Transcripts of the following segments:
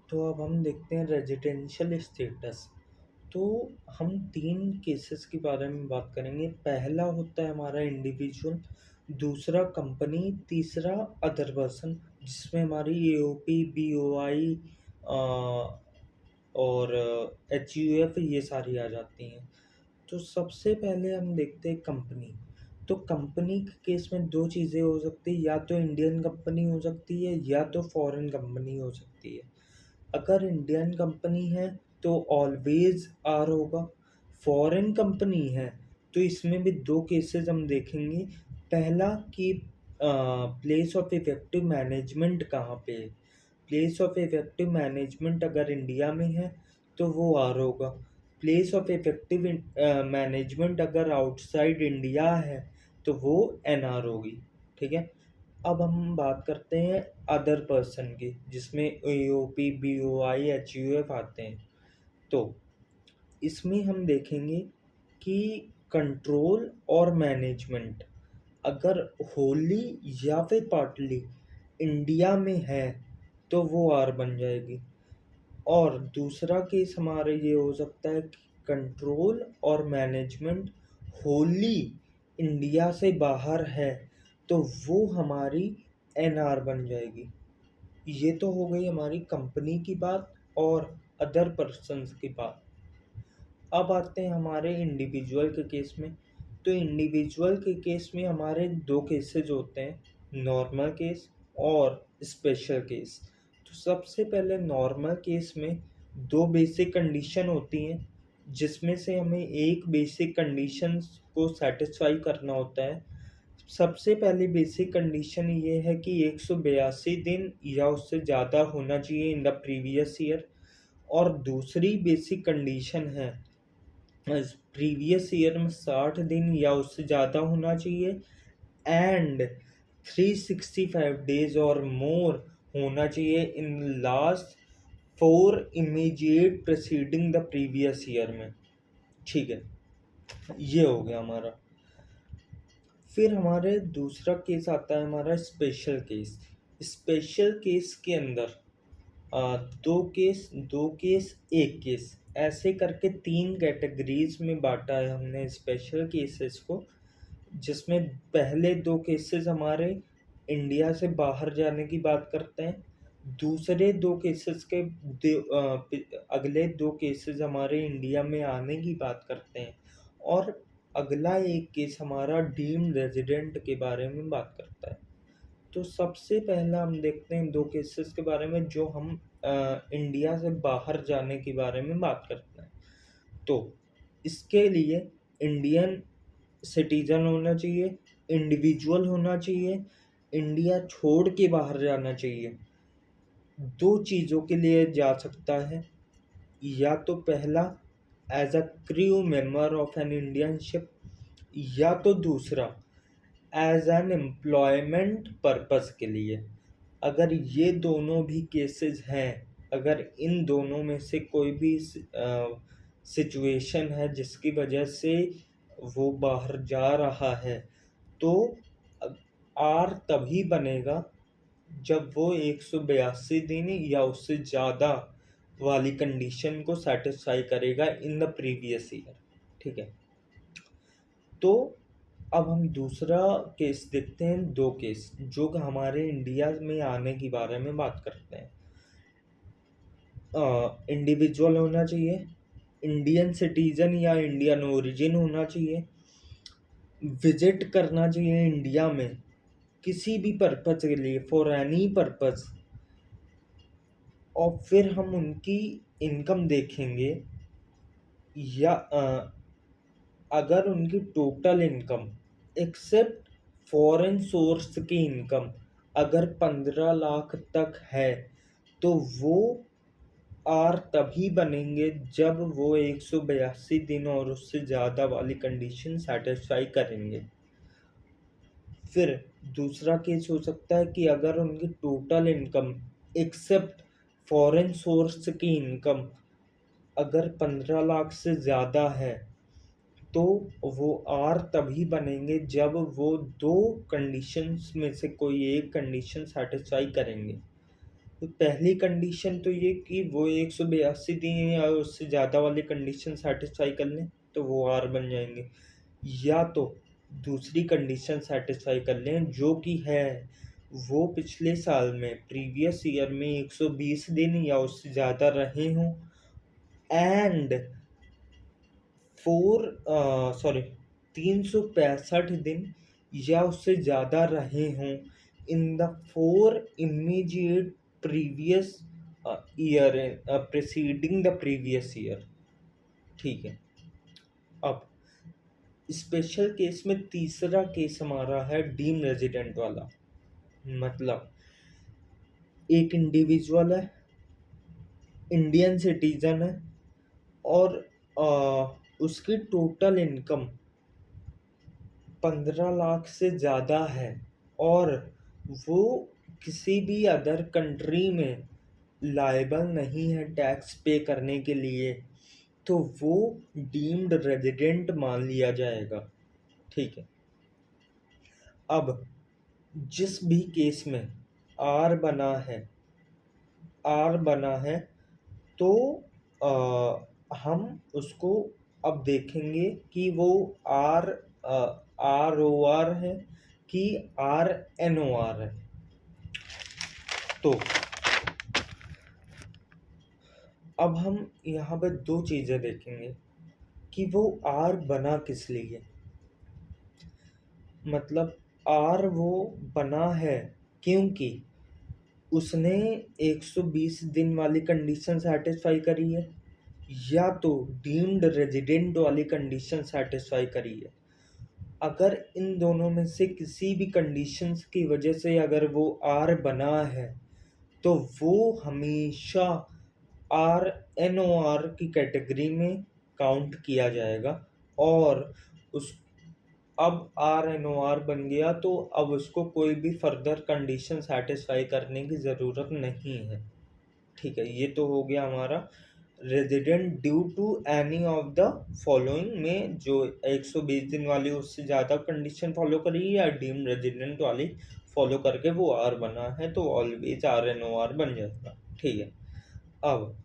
तो अब हम देखते हैं रेजिडेंशियल स्टेटस। तो हम 3 केसेस के बारे में बात करेंगे। पहला होता है हमारा इंडिविजुअल, दूसरा कंपनी, तीसरा अदर पर्सन, जिसमें हमारी एओपी, बीओआई और एचयूएफ ये सारी आ जाती हैं। तो सबसे पहले हम देखते हैं कंपनी। तो कंपनी के केस में 2 चीज़ें हो सकती हैं, या तो इंडियन कंपनी हो सकती है या तो फॉरेन कंपनी हो सकती है। अगर इंडियन कंपनी है तो ऑलवेज आर होगा। फॉरेन कंपनी है तो इसमें भी 2 केसेस हम देखेंगे। पहला कि प्लेस ऑफ इफेक्टिव मैनेजमेंट कहाँ पे है। प्लेस ऑफ इफेक्टिव मैनेजमेंट अगर इंडिया में है तो वो आर होगा। प्लेस ऑफ इफेक्टिव मैनेजमेंट अगर आउटसाइड इंडिया है तो वो एन आर होगी। ठीक है। अब हम बात करते हैं अदर पर्सन की, जिसमें एओपी, बीओआई, एचयूएफ आते हैं। तो इसमें हम देखेंगे कि कंट्रोल और मैनेजमेंट अगर होली या फिर पार्टली इंडिया में है तो वो आर बन जाएगी। और दूसरा केस हमारा ये हो सकता है कि कंट्रोल और मैनेजमेंट होली इंडिया से बाहर है तो वो हमारी एनआर बन जाएगी। ये तो हो गई हमारी कंपनी की बात और अदर पर्सन्स की बात। अब आते हैं हमारे इंडिविजुअल के केस में। तो इंडिविजुअल के केस में हमारे 2 केसेस होते हैं, नॉर्मल केस और स्पेशल केस। तो सबसे पहले नॉर्मल केस में 2 बेसिक कंडीशन होती हैं, जिसमें से हमें एक बेसिक कंडीशन को सेटिस्फाई करना होता है। सबसे पहली बेसिक कंडीशन ये है कि 182 दिन या उससे ज़्यादा होना चाहिए इन द प्रीवियस ईयर। और दूसरी बेसिक कंडीशन है प्रीवियस ईयर में 60 दिन या उससे ज़्यादा होना चाहिए एंड 365 डेज और मोर होना चाहिए in last 4 immediate preceding the previous year में। ठीक है, ये हो गया हमारा। फिर हमारे दूसरा केस आता है हमारा स्पेशल केस। स्पेशल केस के अंदर 2 केस 1 केस ऐसे करके 3 कैटेगरीज में बांटा है हमने स्पेशल केसेस को, जिसमें पहले 2 केसेस हमारे इंडिया से बाहर जाने की बात करते हैं। दूसरे 2 केसेस के अगले 2 केसेस हमारे इंडिया में आने की बात करते हैं। और अगला एक केस हमारा डीम्ड रेजिडेंट के बारे में बात करता है। तो सबसे पहला हम देखते हैं 2 केसेस के बारे में जो हम इंडिया से बाहर जाने के बारे में बात करते हैं। तो इसके लिए इंडियन सिटीजन होना चाहिए, इंडिविजुअल होना चाहिए, इंडिया छोड़ के बाहर जाना चाहिए। 2 चीज़ों के लिए जा सकता है, या तो पहला as a crew member of an Indian ship, या तो दूसरा एज एन एम्प्लॉयमेंट पर्पस के लिए। अगर ये दोनों भी केसेस हैं, अगर इन दोनों में से कोई भी सिचुएशन है जिसकी वजह से वो बाहर जा रहा है, तो आर तभी बनेगा जब वो 182 दिन या उससे ज़्यादा वाली कंडीशन को सेटिस्फाई करेगा इन द प्रीवियस ईयर। ठीक है। तो अब हम दूसरा केस देखते हैं, 2 केस जो कि हमारे इंडिया में आने के बारे में बात करते हैं। इंडिविजुअल होना चाहिए, इंडियन सिटीजन या इंडियन ओरिजिन होना चाहिए, विजिट करना चाहिए इंडिया में किसी भी पर्पज के लिए, फॉर एनी पर्पज। और फिर हम उनकी इनकम देखेंगे, या अगर उनकी total income except foreign source की इनकम अगर 15 लाख तक है तो वो आर तभी बनेंगे जब वो 182 दिन और उससे ज़्यादा वाली कंडीशन सेटिस्फाई करेंगे। फिर दूसरा केस हो सकता है कि अगर उनकी total income except foreign source की इनकम अगर 15 लाख से ज़्यादा है तो वो आर तभी बनेंगे जब वो 2 कंडीशंस में से कोई एक कंडीशन सेटिस्फाई करेंगे। तो पहली कंडीशन तो ये कि वो 182 दिन या उससे ज़्यादा वाली कंडीशन सेटिस्फाई कर लें तो वो आर बन जाएंगे, या तो दूसरी कंडीशन सेटिस्फाई कर लें जो कि है वो पिछले साल में प्रीवियस ईयर में 120 दिन या उससे ज़्यादा रहे हों एंड 365 दिन या उससे ज़्यादा रहे हों in the 4 immediate previous year preceding the previous year. ठीक है। अब स्पेशल केस में तीसरा केस हमारा है डीम रेजिडेंट वाला। मतलब एक इंडिविजुअल है, इंडियन सिटीजन है और उसकी टोटल इनकम 15 लाख से ज़्यादा है और वो किसी भी अदर कंट्री में लायबल नहीं है टैक्स पे करने के लिए, तो वो डीम्ड रेजिडेंट मान लिया जाएगा। ठीक है। अब जिस भी केस में आर बना है तो हम उसको अब देखेंगे कि वो आर आर ओ आर है कि आर एन ओ आर है। तो अब हम यहाँ पे दो चीज़ें देखेंगे कि वो आर बना किस लिए। मतलब आर वो बना है क्योंकि उसने 120 दिन वाली कंडीशन सेटिस्फाई करी है या तो डीम्ड रेजिडेंट वाली कंडीशन सेटिस्फाई करी है। अगर इन दोनों में से किसी भी कंडीशंस की वजह से अगर वो आर बना है तो वो हमेशा आर एन ओ आर की कैटेगरी में काउंट किया जाएगा और उस अब आर एन ओ आर बन गया तो अब उसको कोई भी फर्दर कंडीशन सेटिस्फाई करने की ज़रूरत नहीं है। ठीक है, ये तो हो गया हमारा resident due to any of the following में जो 120 दिन वाली उससे ज़्यादा कंडीशन फॉलो करी या डीम रेजिडेंट वाली फॉलो करके वो आर बना है तो always R N O R बन जाएगा। ठीक है। अब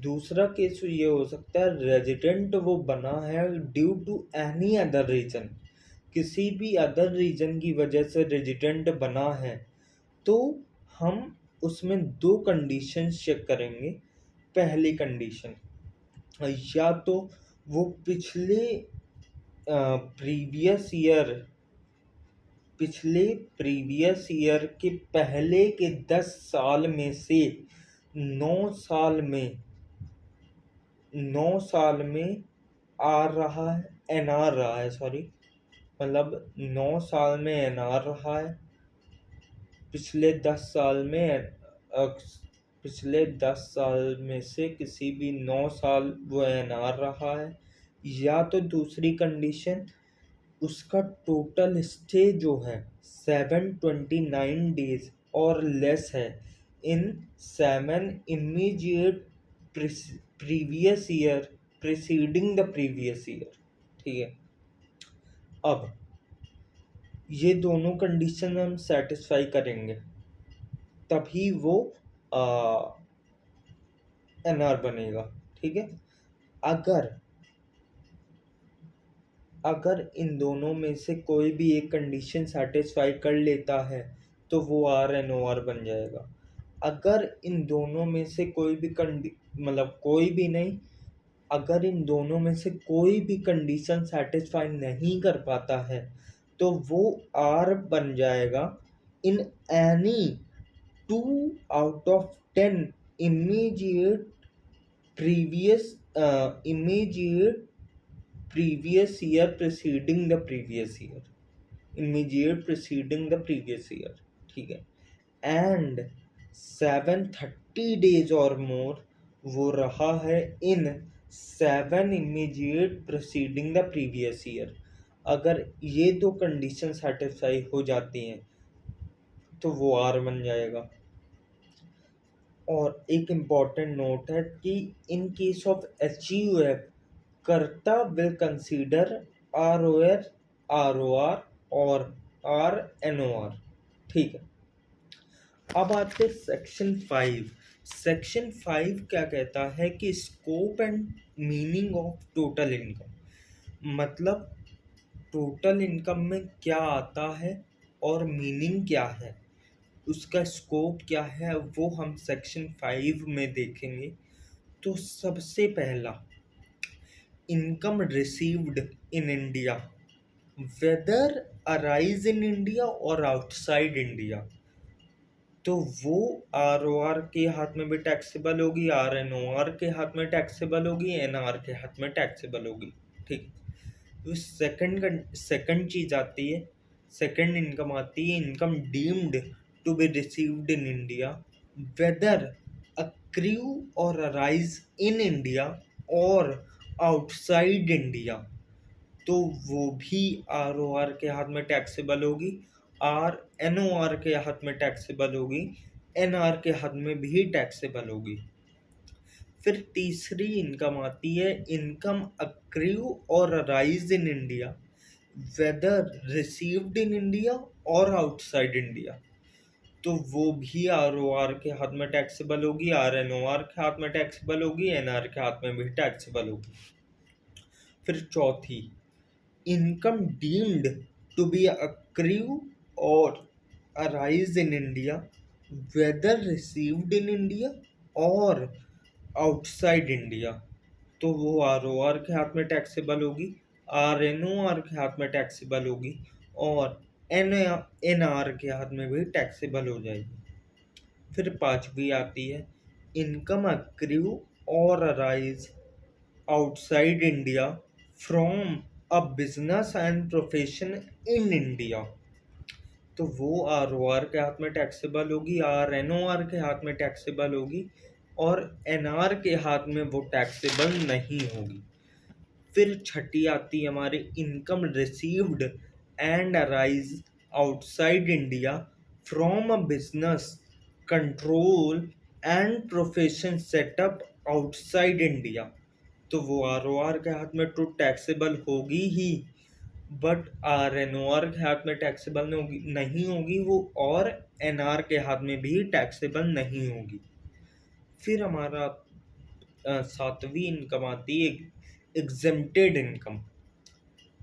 दूसरा केस ये हो सकता है रेजिडेंट वो बना है due to any other reason, किसी भी अदर रीजन की वजह से रेजिडेंट बना है तो हम उसमें दो कंडीशन चेक करेंगे। पहली कंडीशन या तो वो प्रीवियस ईयर के पहले के 10 साल में से 9 साल में आ रहा है एनआर रहा है, सॉरी, मतलब 9 साल में एनआर रहा है पिछले 10 साल में पिछले 10 साल में से किसी भी 9 साल वो एनआर रहा है, या तो दूसरी कंडीशन उसका टोटल स्टे जो है 729 डेज और लेस है इन 7 immediate previous year preceding the previous year. ठीक है। अब ये दोनों कंडीशन हम सेटिस्फाई करेंगे तभी वो एनआर बनेगा। ठीक है। अगर इन दोनों में से कोई भी एक कंडीशन सेटिस्फाई कर लेता है तो वो आर एन ओ आर बन जाएगा। अगर इन दोनों में से कोई भी मतलब कोई भी नहीं, अगर इन दोनों में से कोई भी कंडीशन सेटिस्फाई नहीं कर पाता है तो वो आर बन जाएगा in any 2 out of 10 immediate previous immediate previous year preceding the previous year, immediate preceding the previous year। ठीक है। एंड 730 days और मोर वो रहा है इन 7 immediate preceding the previous year। अगर ये दो कंडीशन सेटिस्फाई हो जाती हैं तो वो आर बन जाएगा। और एक इम्पॉर्टेंट नोट है कि इन केस ऑफ एचयूएफ कर्ता विल कंसीडर आरओआर, आरओआर और आरएनओआर। ठीक है। अब आते सेक्शन 5। सेक्शन 5 क्या कहता है कि scope and meaning of total income, मतलब टोटल इनकम में क्या आता है और मीनिंग क्या है, उसका स्कोप क्या है, वो हम सेक्शन 5 में देखेंगे। तो सबसे पहला, income received in India whether arise in India और आउटसाइड इंडिया, तो वो आर ओ आर के हाथ में भी टैक्सेबल होगी, आर एन ओ आर के हाथ में टैक्सेबल होगी, एन आर के हाथ में टैक्सेबल होगी। ठीक। तो सेकंड चीज आती है, सेकंड इनकम आती है income deemed to be received in India whether accrue और अराइज इन इंडिया और आउटसाइड इंडिया, तो वो भी आर ओ आर के हाथ में टैक्सेबल होगी, आर एन ओ आर के हाथ में टैक्सेबल होगी, एन आर के हाथ में भी टैक्सेबल होगी। फिर तीसरी इनकम आती है इनकम अक्रू और arise in India whether received in India और आउटसाइड इंडिया, तो वो भी आर ओ आर के हाथ में टैक्सेबल होगी, आर एन ओ आर के हाथ में टैक्सेबल होगी, एन आर के हाथ में भी टैक्सेबल होगी। फिर चौथी, income deemed to be accrue और arise in India whether received in India और आउटसाइड इंडिया, तो वो आर ओ आर के हाथ में टैक्सेबल होगी, आर एन ओ आर के हाथ में टैक्सेबल होगी और एन आर के हाथ में भी टैक्सेबल हो जाएगी। फिर पांचवी आती है इनकम अक्रू और arise outside India from a business and profession in India, तो वो आर ओ आर के हाथ में टैक्सेबल होगी, आर एन ओ आर के हाथ में टैक्सेबल होगी और एन आर के हाथ में वो टैक्सेबल नहीं होगी। फिर छठी आती है हमारी income received and arise outside India from a business control and profession setup outside India, तो वो आर ओ आर के हाथ में तो टैक्सेबल होगी ही, but R N O R के हाथ में टैक्सेबल नहीं होगी वो, और एन आर के हाथ में भी टैक्सेबल नहीं होगी। फिर हमारा सातवीं इनकम आती है एग्जेम्प्टेड इनकम,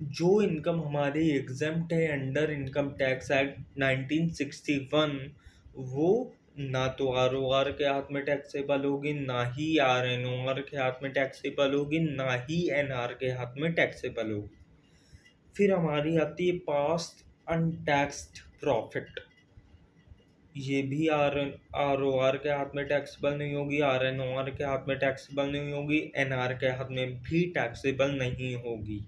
जो इनकम हमारी एग्जेम्प्ट है अंडर इनकम टैक्स एक्ट 1961, वो ना तो आर ओ आर के हाथ में टैक्सेबल होगी, ना ही आर एन ओ आर के हाथ में टैक्सेबल होगी, ना ही एन आर के हाथ में टैक्सेबल होगी। फिर हमारी आती है पास्ट अनटैक्स्ड प्रॉफिट, ये भी आर ओ आर के हाथ में टैक्सेबल नहीं होगी, आर एन ओ आर के हाथ में टैक्सेबल नहीं होगी, एन आर के हाथ में भी टैक्सेबल नहीं होगी।